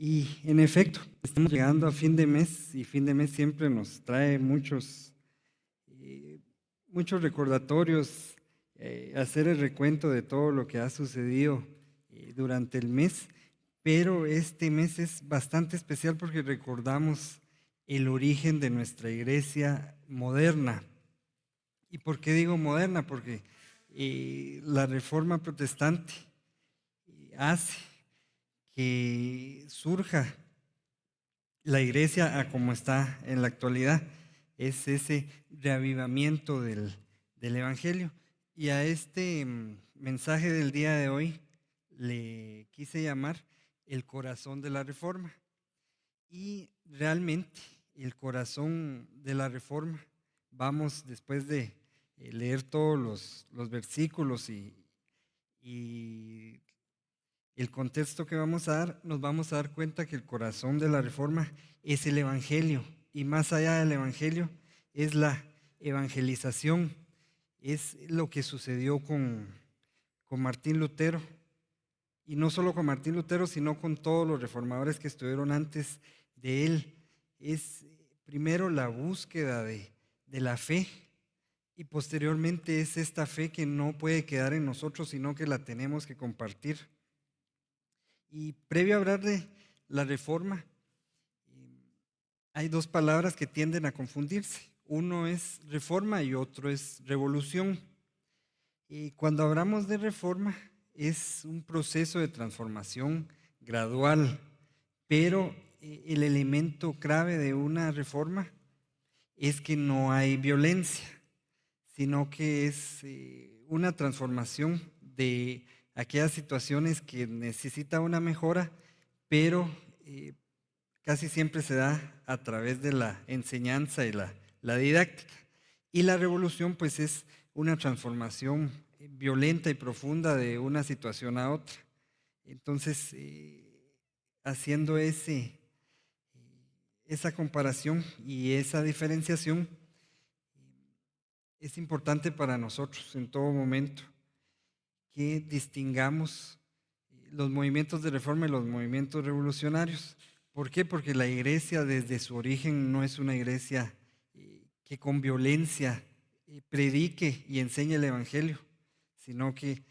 Y en efecto, estamos llegando a fin de mes y fin de mes siempre nos trae eh, muchos recordatorios, hacer el recuento de todo lo que ha sucedido durante el mes, pero este mes es bastante especial porque recordamos el origen de nuestra iglesia moderna. ¿Y por qué digo moderna? Porque la reforma protestante hace que surja la iglesia a como está en la actualidad. Es ese reavivamiento del Evangelio. Y a este mensaje del día de hoy le quise llamar el corazón de la reforma. Y realmente el corazón de la reforma, vamos después de leer todos los versículos y el contexto que vamos a dar, nos vamos a dar cuenta que el corazón de la reforma es el Evangelio, y más allá del Evangelio es la evangelización, es lo que sucedió con Martín Lutero, y no solo con Martín Lutero, sino con todos los reformadores que estuvieron antes de él. Es primero la búsqueda de la fe, y posteriormente es esta fe que no puede quedar en nosotros, sino que la tenemos que compartir. Y previo a hablar de la reforma, hay dos palabras que tienden a confundirse. Uno es reforma y otro es revolución. Y cuando hablamos de reforma, es un proceso de transformación gradual, pero el elemento clave de una reforma es que no hay violencia, sino que es una transformación de aquellas situaciones que necesita una mejora, pero casi siempre se da a través de la enseñanza y la didáctica. Y la revolución pues es una transformación violenta y profunda de una situación a otra. Entonces, haciendo esa comparación y esa diferenciación, es importante para nosotros en todo momento que distingamos los movimientos de reforma y los movimientos revolucionarios. ¿Por qué? Porque la iglesia desde su origen no es una iglesia que con violencia predique y enseñe el Evangelio, sino que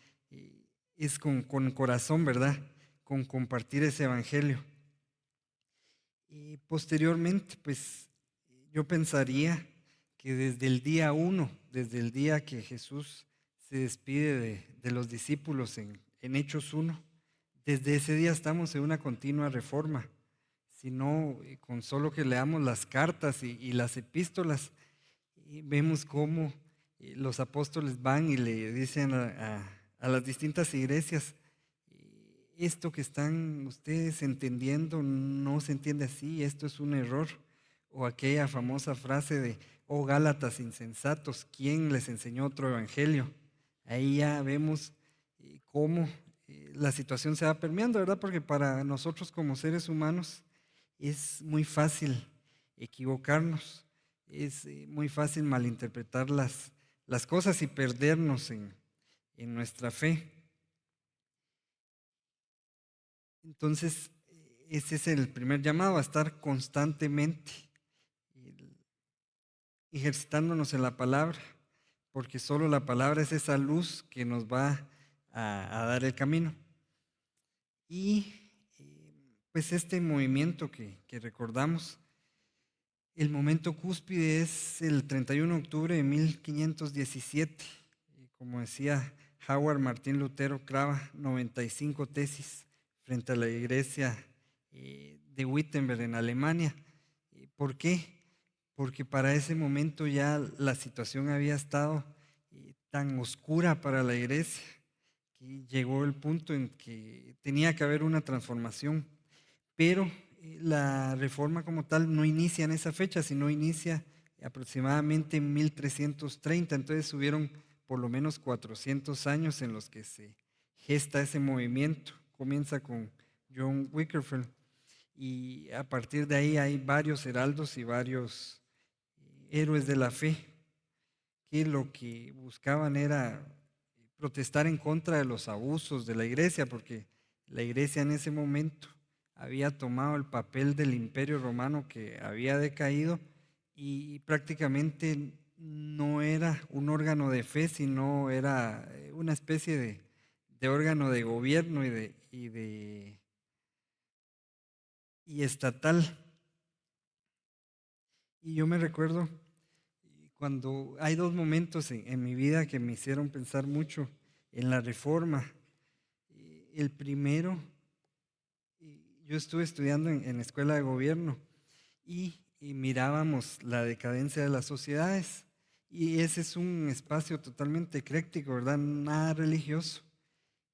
es con corazón, ¿verdad? Con compartir ese Evangelio. Y posteriormente, pues yo pensaría que desde el día uno, desde el día que Jesús se despide de los discípulos en Hechos 1, desde ese día estamos en una continua reforma. Si no, con solo que leamos las cartas y las epístolas, vemos cómo los apóstoles van y le dicen a las distintas iglesias, esto que están ustedes entendiendo no se entiende así, esto es un error. O aquella famosa frase de, oh Gálatas insensatos, ¿quién les enseñó otro evangelio? Ahí ya vemos cómo la situación se va permeando, ¿verdad? Porque para nosotros como seres humanos es muy fácil equivocarnos, es muy fácil malinterpretar las cosas y perdernos en nuestra fe. Entonces, ese es el primer llamado, a estar constantemente ejercitándonos en la palabra, porque solo la palabra es esa luz que nos va a dar el camino. Y pues este movimiento que recordamos, el momento cúspide es el 31 de octubre de 1517. Como decía Howard Martín Lutero, clava 95 tesis frente a la iglesia de Wittenberg en Alemania. ¿Por qué? Porque para ese momento ya la situación había estado tan oscura para la iglesia que llegó el punto en que tenía que haber una transformación. Pero la reforma como tal no inicia en esa fecha, sino inicia aproximadamente en 1330. Entonces hubieron por lo menos 400 años en los que se gesta ese movimiento. Comienza con John Wycliffe y a partir de ahí hay varios heraldos y varios héroes de la fe que lo que buscaban era protestar en contra de los abusos de la iglesia, porque la iglesia en ese momento había tomado el papel del Imperio Romano que había decaído y prácticamente no era un órgano de fe, sino era una especie de órgano de gobierno y estatal. Y yo me recuerdo cuando hay dos momentos en mi vida que me hicieron pensar mucho en la reforma. El primero, yo estuve estudiando en la escuela de gobierno y mirábamos la decadencia de las sociedades. Y ese es un espacio totalmente ecléctico, ¿verdad? Nada religioso.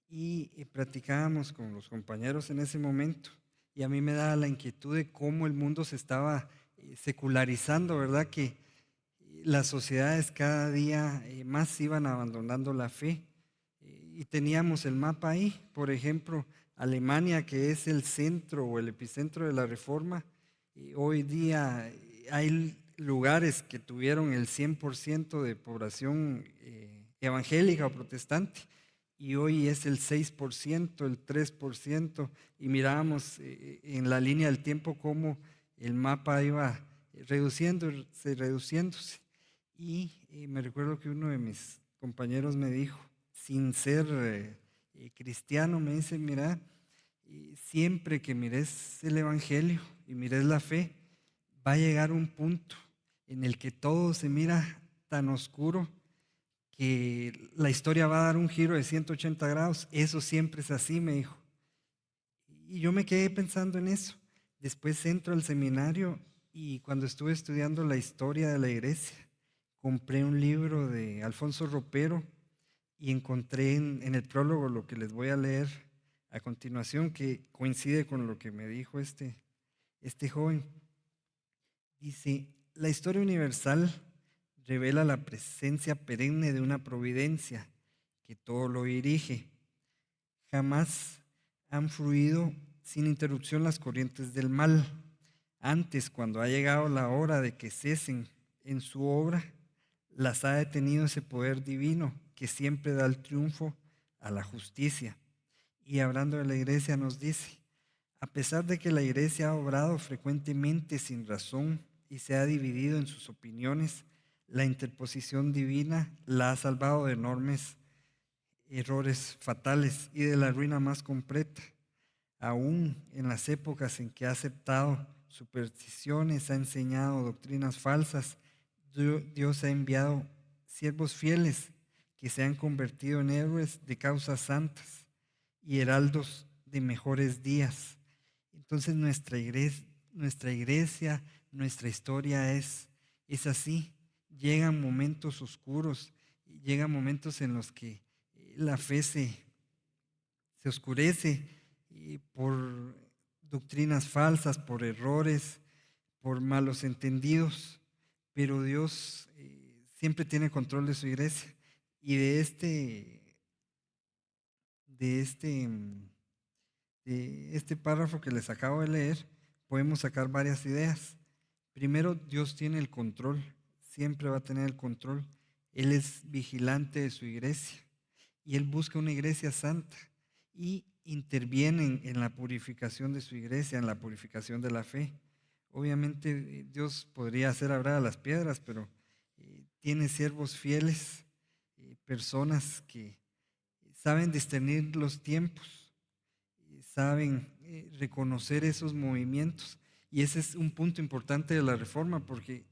Y platicábamos con los compañeros en ese momento. Y a mí me daba la inquietud de cómo el mundo se estaba secularizando, ¿verdad? Que las sociedades cada día más iban abandonando la fe. Y teníamos el mapa ahí, por ejemplo, Alemania, que es el centro o el epicentro de la reforma. Hoy día hay lugares que tuvieron el 100% de población evangélica o protestante y hoy es el 6%, el 3%, y mirábamos en la línea del tiempo cómo el mapa iba reduciéndose. Y me recuerdo que uno de mis compañeros me dijo, sin ser cristiano, me dice, mira, siempre que mires el Evangelio y mires la fe, va a llegar un punto en el que todo se mira tan oscuro que la historia va a dar un giro de 180 grados. Eso siempre es así, me dijo. Y yo me quedé pensando en eso. Después entro al seminario y cuando estuve estudiando la historia de la iglesia, compré un libro de Alfonso Ropero y encontré en el prólogo lo que les voy a leer a continuación, que coincide con lo que me dijo este joven. Dice, la historia universal revela la presencia perenne de una providencia que todo lo dirige. Jamás han fluido sin interrupción las corrientes del mal. Antes, cuando ha llegado la hora de que cesen en su obra, las ha detenido ese poder divino que siempre da el triunfo a la justicia. Y hablando de la iglesia nos dice, a pesar de que la iglesia ha obrado frecuentemente sin razón y se ha dividido en sus opiniones, la interposición divina la ha salvado de enormes errores fatales y de la ruina más completa. Aún en las épocas en que ha aceptado supersticiones, ha enseñado doctrinas falsas, Dios ha enviado siervos fieles que se han convertido en héroes de causas santas y heraldos de mejores días. Entonces nuestra iglesia, nuestra historia es así. Llegan momentos oscuros, llegan momentos en los que la fe se oscurece por doctrinas falsas, por errores, por malos entendidos, pero Dios siempre tiene control de su iglesia. Y de este, de este párrafo que les acabo de leer, podemos sacar varias ideas. Primero, Dios tiene el control, siempre va a tener el control. Él es vigilante de su iglesia y Él busca una iglesia santa y interviene en la purificación de su iglesia, en la purificación de la fe. Obviamente Dios podría hacer hablar a las piedras, pero tiene siervos fieles, personas que saben discernir los tiempos, saben reconocer esos movimientos. Y ese es un punto importante de la reforma, porque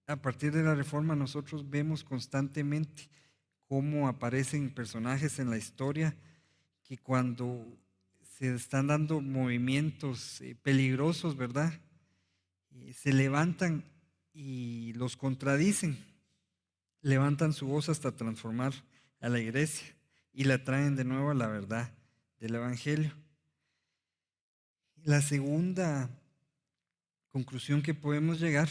a partir de la reforma nosotros vemos constantemente cómo aparecen personajes en la historia que cuando se están dando movimientos peligrosos, ¿verdad? Se levantan y los contradicen, levantan su voz hasta transformar a la iglesia y la traen de nuevo a la verdad del Evangelio. La segunda conclusión que podemos llegar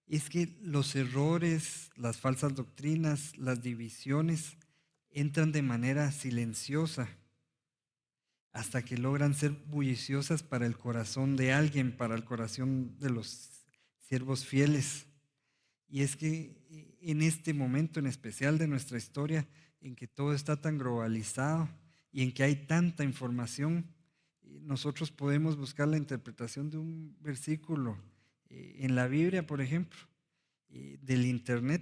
es que los errores, las falsas doctrinas, las divisiones entran de manera silenciosa hasta que logran ser bulliciosas para el corazón de alguien, para el corazón de los siervos fieles. Y es que en este momento en especial de nuestra historia, en que todo está tan globalizado y en que hay tanta información, nosotros podemos buscar la interpretación de un versículo en la Biblia, por ejemplo, del internet,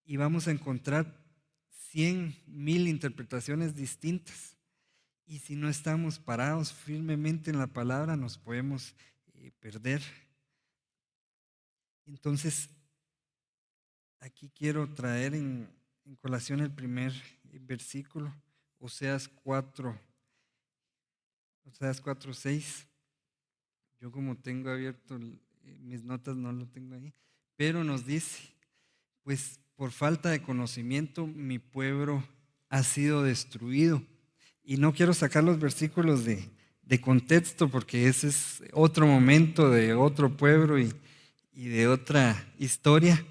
y vamos a encontrar 100,000 interpretaciones distintas. Y si no estamos parados firmemente en la palabra, nos podemos perder. Entonces, aquí quiero traer en colación el primer versículo, Oseas 4:6. Yo como tengo abierto mis notas, no lo tengo ahí, pero nos dice, pues por falta de conocimiento mi pueblo ha sido destruido. Y no quiero sacar los versículos de contexto porque ese es otro momento de otro pueblo y de otra historia,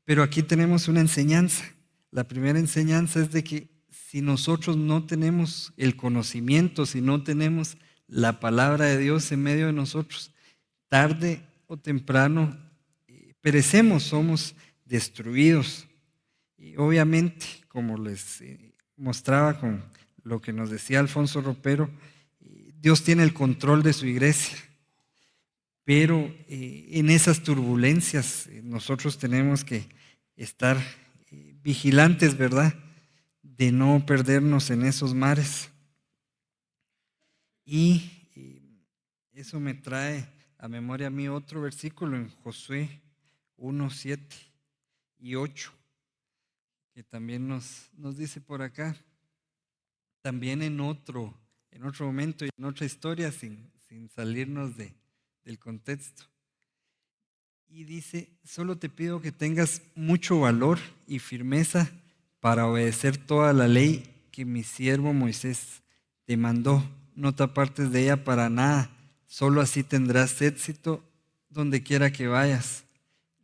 pero aquí tenemos una enseñanza. La primera enseñanza es de que si nosotros no tenemos el conocimiento, si no tenemos la palabra de Dios en medio de nosotros, tarde o temprano perecemos, somos destruidos. Y obviamente, como les mostraba con lo que nos decía Alfonso Ropero, Dios tiene el control de su iglesia, pero en esas turbulencias nosotros tenemos que estar vigilantes, ¿verdad? De no perdernos en esos mares. Y eso me trae a memoria a mí otro versículo en Josué 1:7 y 8, que también nos dice por acá, también en otro momento y en otra historia, sin salirnos del contexto. Y dice, solo te pido que tengas mucho valor y firmeza para obedecer toda la ley que mi siervo Moisés te mandó. No te apartes de ella para nada, solo así tendrás éxito donde quiera que vayas.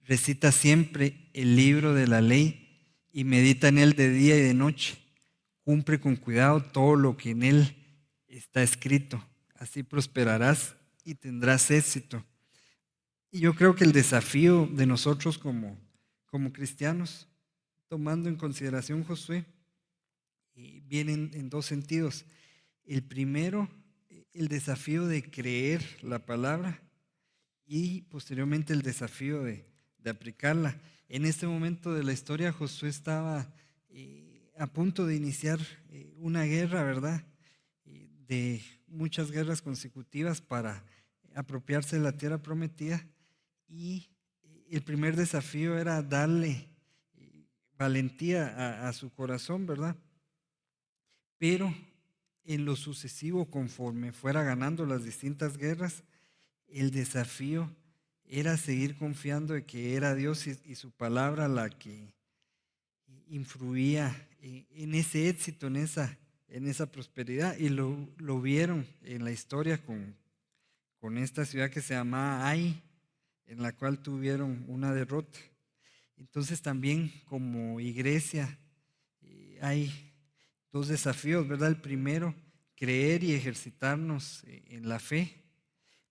Recita siempre el libro de la ley y medita en él de día y de noche. Cumple con cuidado todo lo que en él está escrito. Así prosperarás y tendrás éxito. Y yo creo que el desafío de nosotros como cristianos, tomando en consideración Josué, viene en dos sentidos. El primero, el desafío de creer la palabra y posteriormente el desafío de aplicarla. En este momento de la historia, Josué estaba a punto de iniciar una guerra, ¿verdad? De muchas guerras consecutivas para apropiarse de la tierra prometida. Y el primer desafío era darle valentía a su corazón, ¿verdad? Pero en lo sucesivo, conforme fuera ganando las distintas guerras, el desafío era seguir confiando de que era Dios y su palabra la que influía en ese éxito, en esa prosperidad. Y lo vieron en la historia con esta ciudad que se llamaba Ai, en la cual tuvieron una derrota. Entonces también como iglesia hay dos desafíos, ¿verdad? El primero, creer y ejercitarnos en la fe,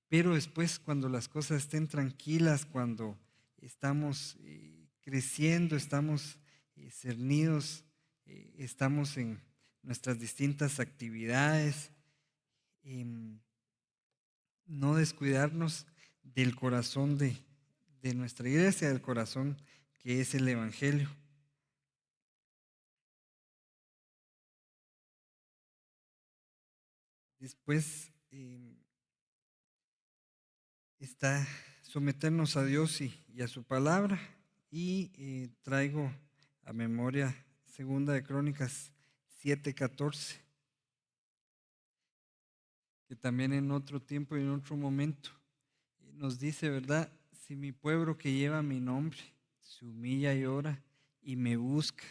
pero después cuando las cosas estén tranquilas, cuando estamos creciendo, estamos cernidos, estamos en nuestras distintas actividades, no descuidarnos del corazón de nuestra iglesia, del corazón que es el Evangelio. Después está someternos a Dios y a su palabra, y traigo a memoria Segunda de Crónicas 7:14, que también en otro tiempo y en otro momento nos dice, ¿verdad? Si mi pueblo que lleva mi nombre se humilla y ora y me busca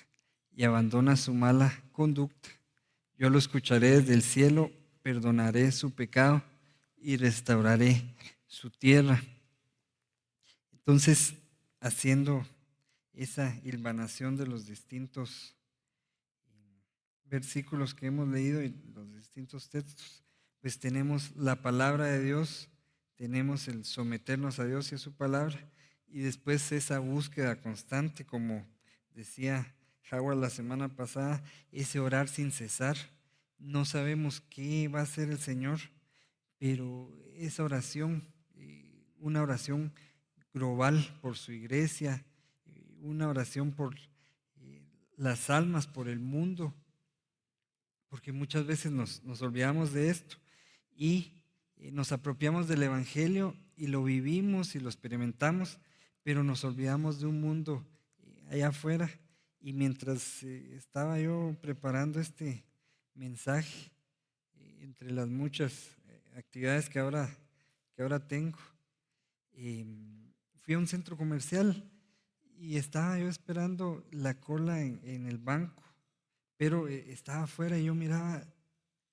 y abandona su mala conducta, yo lo escucharé desde el cielo, perdonaré su pecado y restauraré su tierra. Entonces, haciendo esa hilvanación de los distintos versículos que hemos leído y los distintos textos, pues tenemos la palabra de Dios, tenemos el someternos a Dios y a su palabra, y después esa búsqueda constante, como decía Howard la semana pasada, ese orar sin cesar. No sabemos qué va a hacer el Señor, pero esa oración, una oración global por su iglesia, una oración por las almas, por el mundo, porque muchas veces nos olvidamos de esto y nos apropiamos del Evangelio y lo vivimos y lo experimentamos, pero nos olvidamos de un mundo allá afuera. Y mientras estaba yo preparando este mensaje, entre las muchas actividades que ahora tengo, fui a un centro comercial y estaba yo esperando la cola en el banco, pero estaba afuera y yo miraba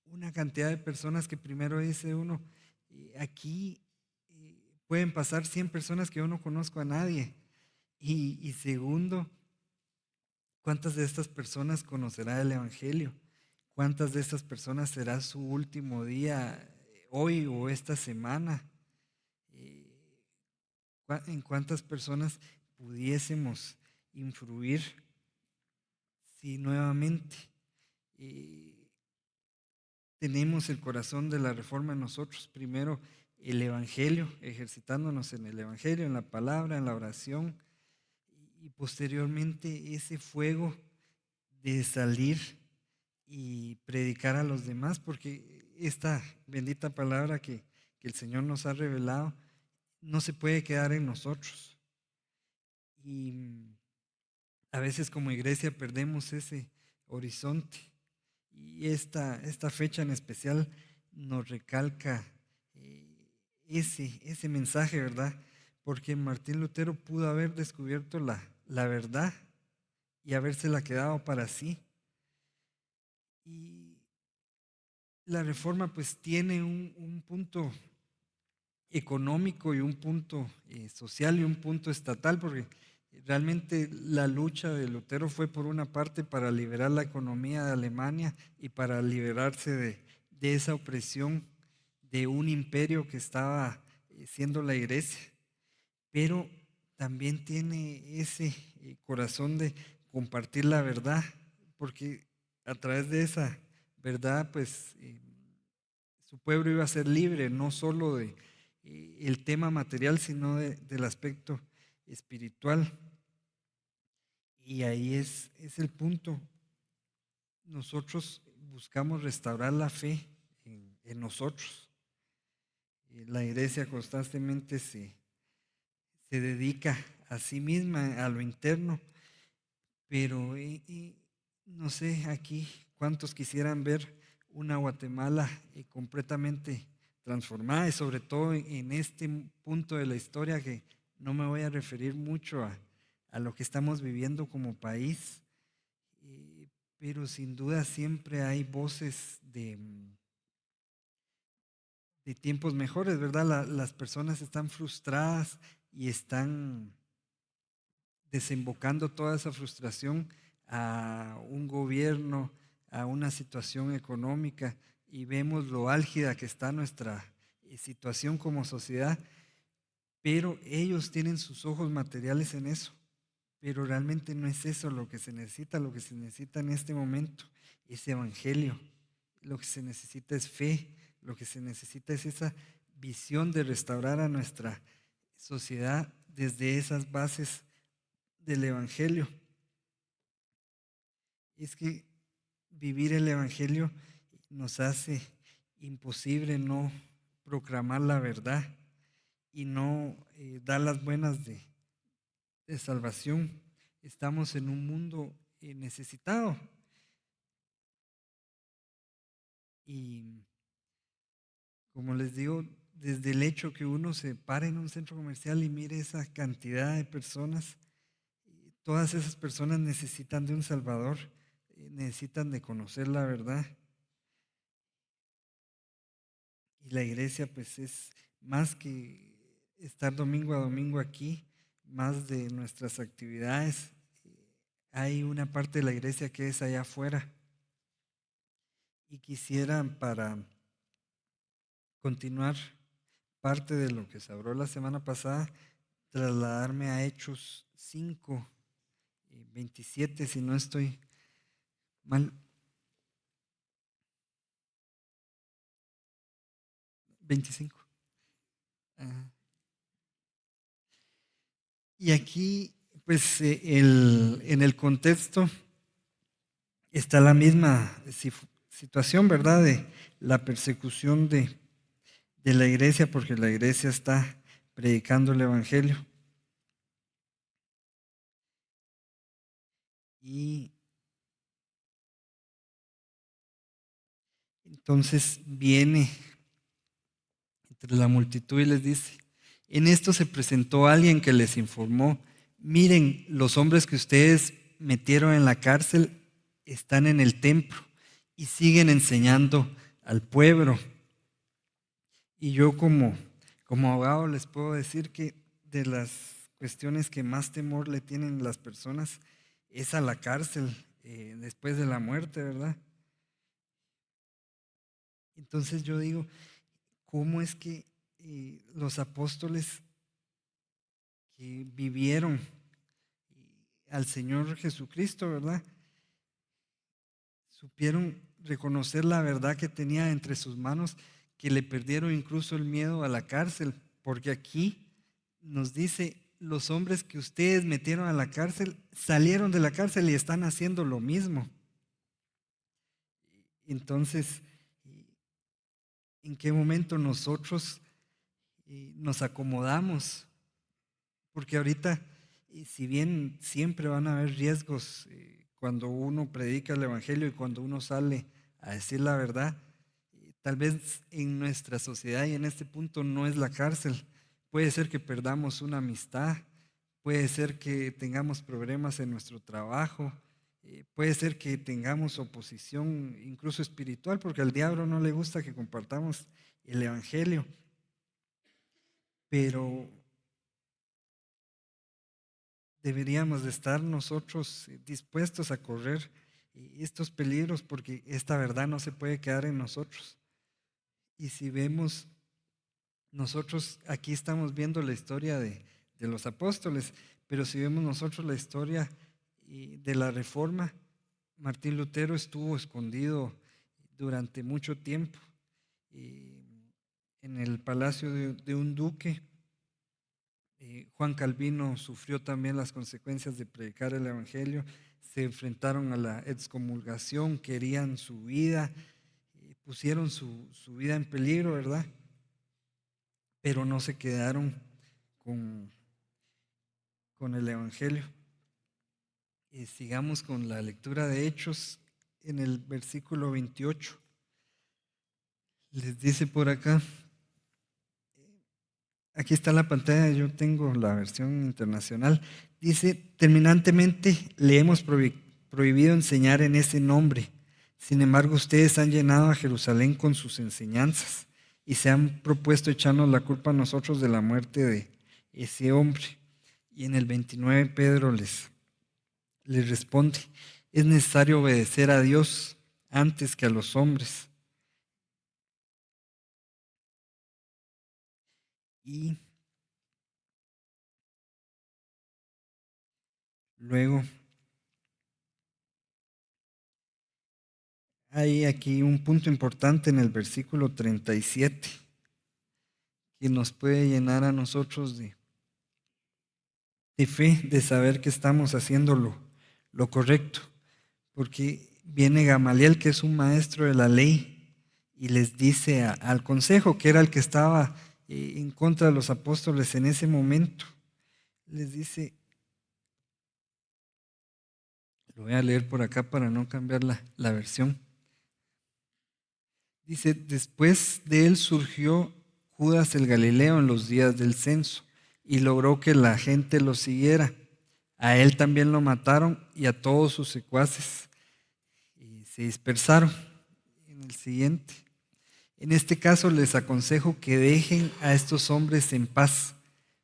una cantidad de personas que primero dice uno, aquí pueden pasar 100 personas que yo no conozco a nadie. Y segundo, ¿cuántas de estas personas conocerá el Evangelio? ¿Cuántas de estas personas será su último día hoy o esta semana? Eh, ¿En cuántas personas pudiésemos influir si nuevamente eh, tenemos el corazón de la reforma en nosotros? Primero el Evangelio, ejercitándonos en el Evangelio, en la palabra, en la oración, y posteriormente ese fuego de salir y predicar a los demás, porque esta bendita palabra que el Señor nos ha revelado no se puede quedar en nosotros. Y a veces como iglesia perdemos ese horizonte. Y esta fecha en especial nos recalca ese mensaje, ¿verdad? Porque Martín Lutero pudo haber descubierto la verdad y habérsela quedado para sí. Y la reforma pues tiene un punto económico y un punto social y un punto estatal, porque realmente la lucha de Lutero fue por una parte para liberar la economía de Alemania y para liberarse de esa opresión de un imperio que estaba siendo la iglesia, pero también tiene ese corazón de compartir la verdad, porque a través de esa verdad pues su pueblo iba a ser libre, no solo de el tema material, sino del aspecto espiritual. Y ahí es el punto. Nosotros buscamos restaurar la fe en nosotros. La iglesia constantemente se dedica a sí misma, a lo interno, pero no sé aquí cuántos quisieran ver una Guatemala completamente transformada, y sobre todo en este punto de la historia que no me voy a referir mucho a lo que estamos viviendo como país, pero sin duda siempre hay voces de tiempos mejores, ¿verdad? Las personas están frustradas y están desembocando toda esa frustración a un gobierno, a una situación económica, y vemos lo álgida que está nuestra situación como sociedad, pero ellos tienen sus ojos materiales en eso, pero realmente no es eso lo que se necesita en este momento es evangelio, lo que se necesita es fe, lo que se necesita es esa visión de restaurar a nuestra sociedad desde esas bases del Evangelio. Es que vivir el Evangelio nos hace imposible no proclamar la verdad y no dar las buenas de salvación. Estamos en un mundo necesitado y, como les digo, desde el hecho que uno se pare en un centro comercial y mire esa cantidad de personas, todas esas personas necesitan de un Salvador, necesitan de conocer la verdad. Y la iglesia pues es más que estar domingo a domingo aquí, más de nuestras actividades. Hay una parte de la iglesia que es allá afuera. Y quisiera, para continuar parte de lo que se habló la semana pasada, trasladarme a Hechos 5, 27, si no estoy mal. 25. Ajá. Y aquí, pues, en el contexto está la misma situación, ¿verdad? De la persecución de la iglesia, porque la iglesia está predicando el Evangelio. Y entonces viene entre la multitud y les dice, en esto se presentó alguien que les informó, miren, los hombres que ustedes metieron en la cárcel están en el templo y siguen enseñando al pueblo. Y yo como abogado les puedo decir que de las cuestiones que más temor le tienen las personas es a la cárcel después de la muerte, ¿verdad? Entonces yo digo, ¿cómo es que los apóstoles que vivieron al Señor Jesucristo, ¿verdad? Supieron reconocer la verdad que tenía entre sus manos, que le perdieron incluso el miedo a la cárcel, porque aquí nos dice, los hombres que ustedes metieron a la cárcel salieron de la cárcel y están haciendo lo mismo. Entonces, ¿en qué momento nosotros nos acomodamos? Porque ahorita, si bien siempre van a haber riesgos cuando uno predica el Evangelio y cuando uno sale a decir la verdad, tal vez en nuestra sociedad y en este punto no es la cárcel. Puede ser que perdamos una amistad, puede ser que tengamos problemas en nuestro trabajo, puede ser que tengamos oposición incluso espiritual, porque al diablo no le gusta que compartamos el Evangelio. Pero deberíamos de estar nosotros dispuestos a correr estos peligros porque esta verdad no se puede quedar en nosotros. Y si vemos, nosotros aquí estamos viendo la historia de los apóstoles, pero si vemos nosotros la historia de la Reforma, Martín Lutero estuvo escondido durante mucho tiempo en el palacio de un duque. Juan Calvino sufrió también las consecuencias de predicar el Evangelio, se enfrentaron a la excomulgación, querían su vida, pusieron su vida en peligro, ¿verdad? Pero no se quedaron con, con el Evangelio. Sigamos con la lectura de Hechos en el versículo 28. Les dice por acá, aquí está la pantalla, yo tengo la versión internacional. Dice, terminantemente le hemos prohibido enseñar en ese nombre. Sin embargo, ustedes han llenado a Jerusalén con sus enseñanzas y se han propuesto echarnos la culpa a nosotros de la muerte de ese hombre. Y en el 29 Pedro les responde, es necesario obedecer a Dios antes que a los hombres. Y luego hay aquí un punto importante en el versículo 37 que nos puede llenar a nosotros de fe, de saber que estamos haciendo lo correcto. Porque viene Gamaliel, que es un maestro de la ley, y les dice al consejo, que era el que estaba en contra de los apóstoles en ese momento, les dice, lo voy a leer por acá para no cambiar la versión. Dice, después de él surgió Judas el Galileo en los días del censo y logró que la gente lo siguiera. A él también lo mataron y a todos sus secuaces y se dispersaron. En el siguiente, en este caso les aconsejo que dejen a estos hombres en paz,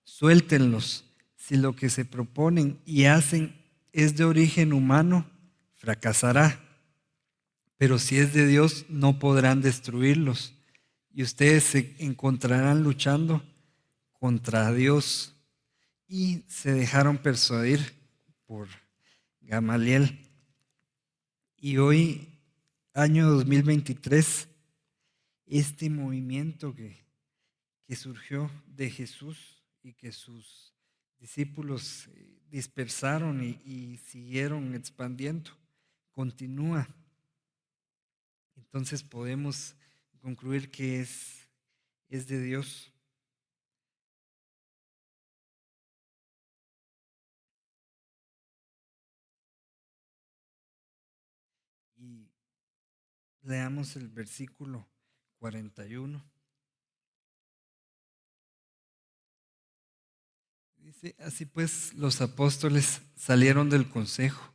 suéltenlos. Si lo que se proponen y hacen es de origen humano, fracasará. Pero si es de Dios, no podrán destruirlos. Y ustedes se encontrarán luchando contra Dios. Y se dejaron persuadir por Gamaliel. Y hoy, año 2023, este movimiento que surgió de Jesús y que sus discípulos dispersaron y siguieron expandiendo, continúa. Entonces podemos concluir que es de Dios. Y leamos el versículo 41. Dice, así pues los apóstoles salieron del consejo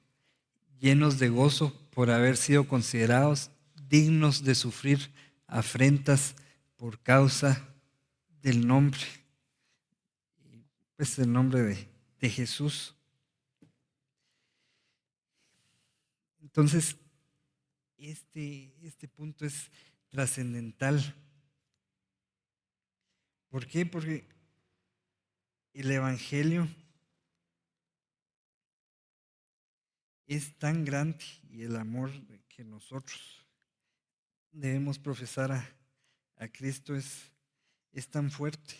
llenos de gozo por haber sido considerados dignos de sufrir afrentas por causa del nombre, pues el nombre de Jesús. Entonces, este punto es trascendental. ¿Por qué? Porque el Evangelio es tan grande y el amor que nosotros debemos profesar a Cristo es tan fuerte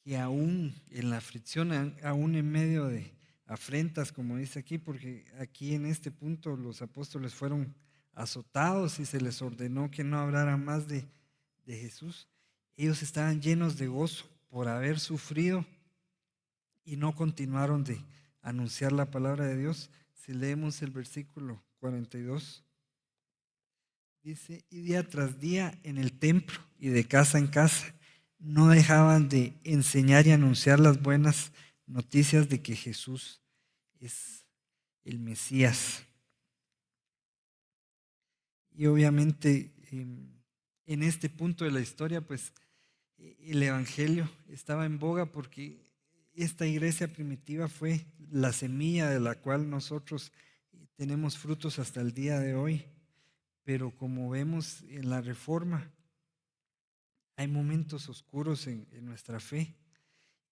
que aún en la aflicción, aún en medio de afrentas, como dice aquí, porque aquí en este punto los apóstoles fueron azotados y se les ordenó que no hablaran más de Jesús, ellos estaban llenos de gozo por haber sufrido y no continuaron de anunciar la palabra de Dios. Si leemos el versículo 42, dice, y día tras día en el templo y de casa en casa, no dejaban de enseñar y anunciar las buenas noticias de que Jesús es el Mesías. Y obviamente en este punto de la historia, pues el Evangelio estaba en boga porque esta iglesia primitiva fue la semilla de la cual nosotros tenemos frutos hasta el día de hoy. Pero como vemos en la Reforma, hay momentos oscuros en nuestra fe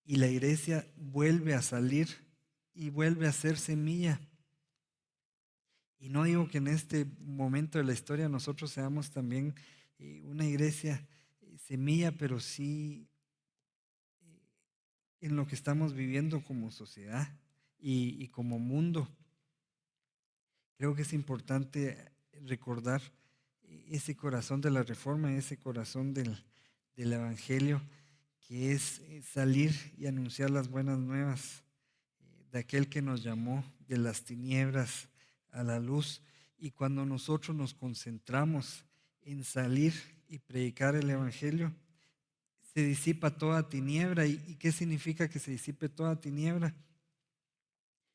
y la iglesia vuelve a salir y vuelve a ser semilla. Y no digo que en este momento de la historia nosotros seamos también una iglesia semilla, pero sí en lo que estamos viviendo como sociedad y como mundo. Creo que es importante recordar ese corazón de la Reforma, ese corazón del Evangelio, que es salir y anunciar las buenas nuevas de aquel que nos llamó de las tinieblas a la luz. Y cuando nosotros nos concentramos en salir y predicar el Evangelio, se disipa toda tiniebla. ¿Y qué significa que se disipe toda tiniebla?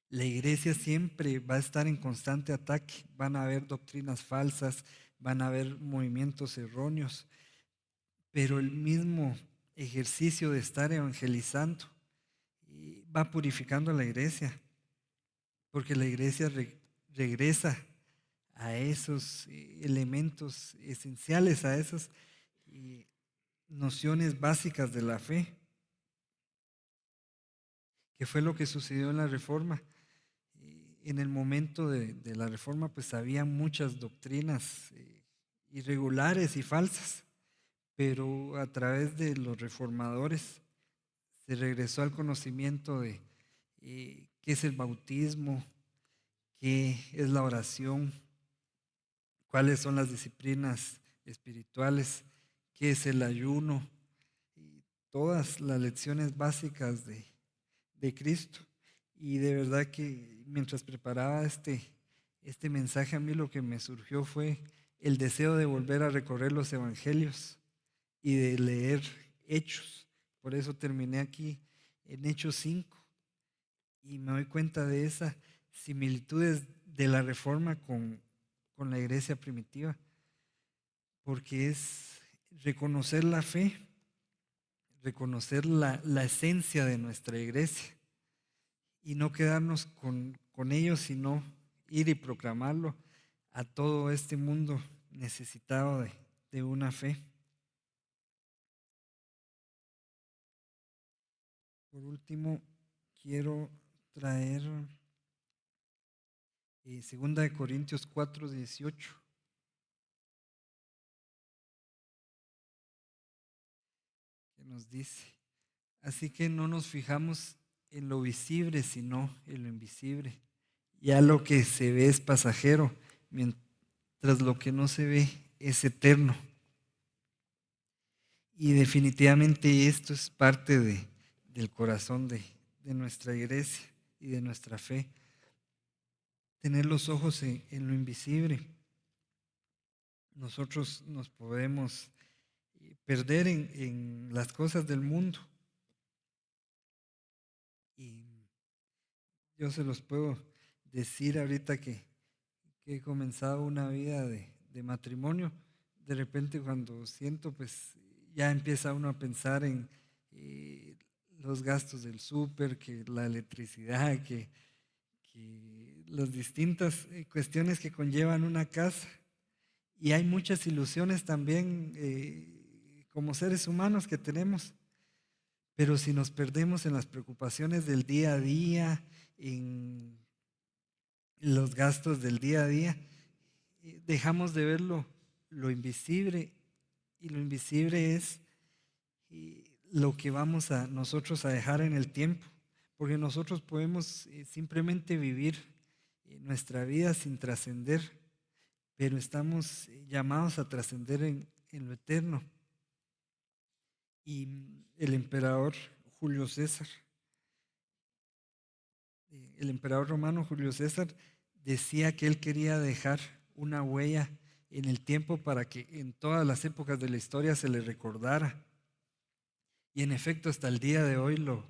La iglesia siempre va a estar en constante ataque, van a haber doctrinas falsas, van a haber movimientos erróneos, pero el mismo ejercicio de estar evangelizando va purificando a la iglesia, porque la iglesia regresa a esos elementos esenciales, a esas nociones básicas de la fe, que fue lo que sucedió en la Reforma. En el momento de la Reforma, pues había muchas doctrinas irregulares y falsas, pero a través de los reformadores se regresó al conocimiento de qué es el bautismo, qué es la oración, cuáles son las disciplinas espirituales, qué es el ayuno, y todas las lecciones básicas de Cristo. Y de verdad que mientras preparaba este mensaje, a mí lo que me surgió fue el deseo de volver a recorrer los evangelios y de leer Hechos. Por eso terminé aquí en Hechos 5 y me doy cuenta de esas similitudes de la Reforma con la iglesia primitiva, porque es reconocer la fe, reconocer la esencia de nuestra iglesia y no quedarnos con ellos, sino ir y proclamarlo a todo este mundo necesitado de una fe. Por último, quiero traer 2 Corintios 4:18, nos dice. Así que no nos fijamos en lo visible, sino en lo invisible. Ya lo que se ve es pasajero, mientras lo que no se ve es eterno. Y definitivamente esto es parte del corazón de nuestra iglesia y de nuestra fe. Tener los ojos en lo invisible. Nosotros nos podemos perder en las cosas del mundo. Y yo se los puedo decir ahorita que he comenzado una vida de matrimonio. De repente cuando siento, pues ya empieza uno a pensar en los gastos del súper, que la electricidad, que las distintas cuestiones que conllevan una casa. Y hay muchas ilusiones también como seres humanos que tenemos. Pero si nos perdemos en las preocupaciones del día a día, en los gastos del día a día, dejamos de ver lo invisible. Y lo invisible es lo que vamos a nosotros a dejar en el tiempo. Porque nosotros podemos simplemente vivir nuestra vida sin trascender, pero estamos llamados a trascender en lo eterno. Y el emperador Julio César, el emperador romano Julio César, decía que él quería dejar una huella en el tiempo para que en todas las épocas de la historia se le recordara. Y en efecto, hasta el día de hoy lo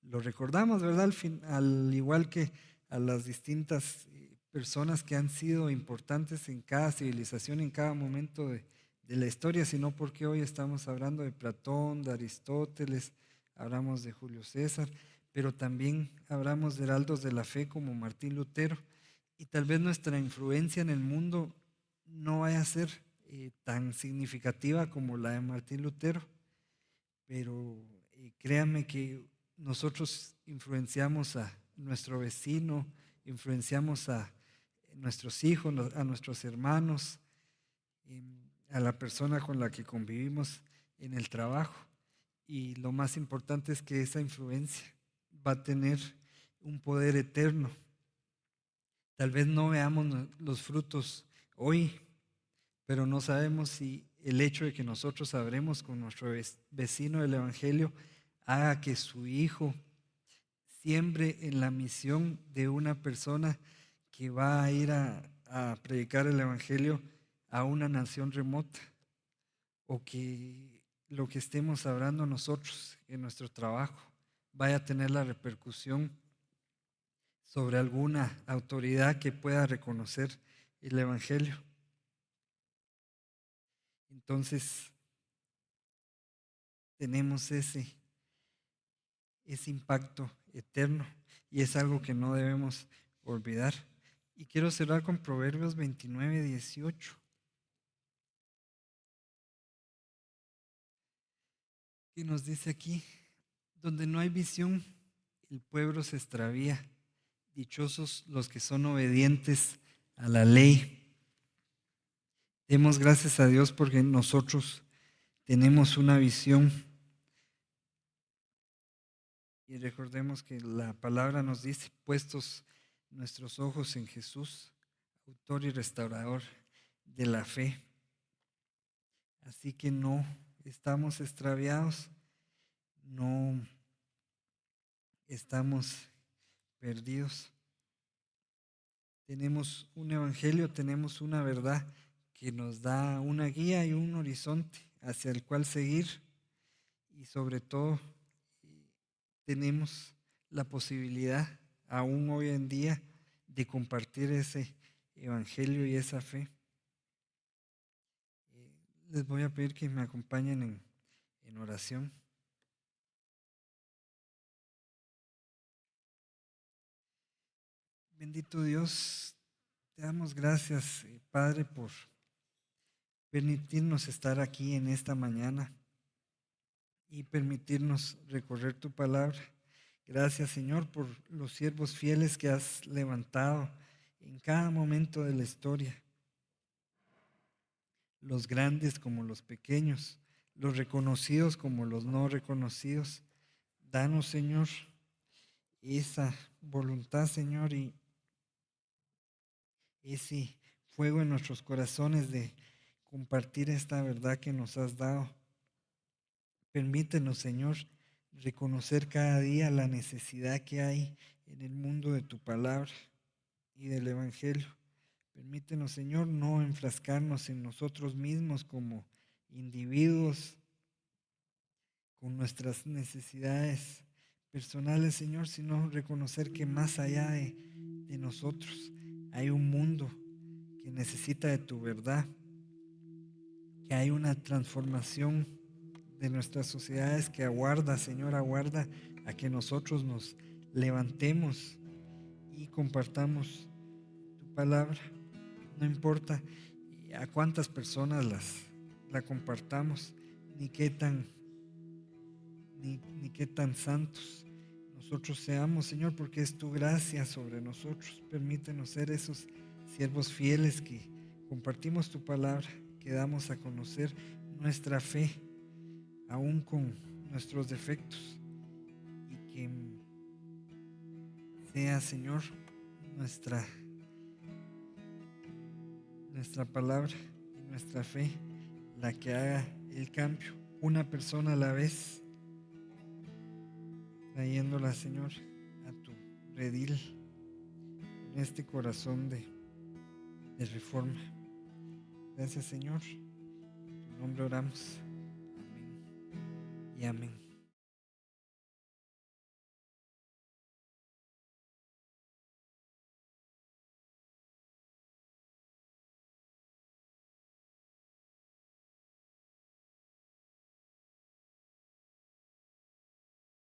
recordamos, ¿verdad? Al igual que a las distintas personas que han sido importantes en cada civilización, en cada momento de la historia, sino porque hoy estamos hablando de Platón, de Aristóteles, hablamos de Julio César, pero también hablamos de heraldos de la fe como Martín Lutero, y tal vez nuestra influencia en el mundo no vaya a ser tan significativa como la de Martín Lutero, pero créanme que nosotros influenciamos a nuestro vecino, influenciamos a nuestros hijos, a nuestros hermanos, a la persona con la que convivimos en el trabajo. Y lo más importante es que esa influencia va a tener un poder eterno. Tal vez no veamos los frutos hoy, pero no sabemos si el hecho de que nosotros hablemos con nuestro vecino del Evangelio haga que su hijo siembre en la misión de una persona que va a ir a predicar el Evangelio a una nación remota, o que lo que estemos hablando nosotros en nuestro trabajo vaya a tener la repercusión sobre alguna autoridad que pueda reconocer el Evangelio. Entonces, tenemos ese impacto eterno y es algo que no debemos olvidar. Y quiero cerrar con Proverbios 29:18, que nos dice aquí: donde no hay visión, el pueblo se extravía. Dichosos los que son obedientes a la ley. Demos gracias a Dios porque nosotros tenemos una visión. Y recordemos que la palabra nos dice: puestos nuestros ojos en Jesús, autor y restaurador de la fe. Así que no estamos extraviados, no estamos perdidos. Tenemos un evangelio, tenemos una verdad que nos da una guía y un horizonte hacia el cual seguir, y sobre todo tenemos la posibilidad aún hoy en día de compartir ese evangelio y esa fe. Les voy a pedir que me acompañen en oración. Bendito Dios, te damos gracias, Padre, por permitirnos estar aquí en esta mañana y permitirnos recorrer tu palabra. Gracias, Señor, por los siervos fieles que has levantado en cada momento de la historia, los grandes como los pequeños, los reconocidos como los no reconocidos. Danos, Señor, esa voluntad, Señor, y ese fuego en nuestros corazones de compartir esta verdad que nos has dado. Permítenos, Señor, reconocer cada día la necesidad que hay en el mundo de tu palabra y del Evangelio. Permítenos, Señor, no enfrascarnos en nosotros mismos como individuos con nuestras necesidades personales, Señor, sino reconocer que más allá de nosotros hay un mundo que necesita de tu verdad, que hay una transformación de nuestras sociedades que aguarda, Señor, aguarda a que nosotros nos levantemos y compartamos tu palabra. No importa a cuántas personas la compartamos, ni qué tan, ni qué tan santos nosotros seamos, Señor, porque es tu gracia sobre nosotros. Permítenos ser esos siervos fieles que compartimos tu palabra, que damos a conocer nuestra fe, aún con nuestros defectos, y que sea, Señor, nuestra, nuestra palabra y nuestra fe la que haga el cambio, una persona a la vez, trayéndola, Señor, a tu redil, en este corazón de reforma. Gracias, Señor. En tu nombre oramos. Amén y amén.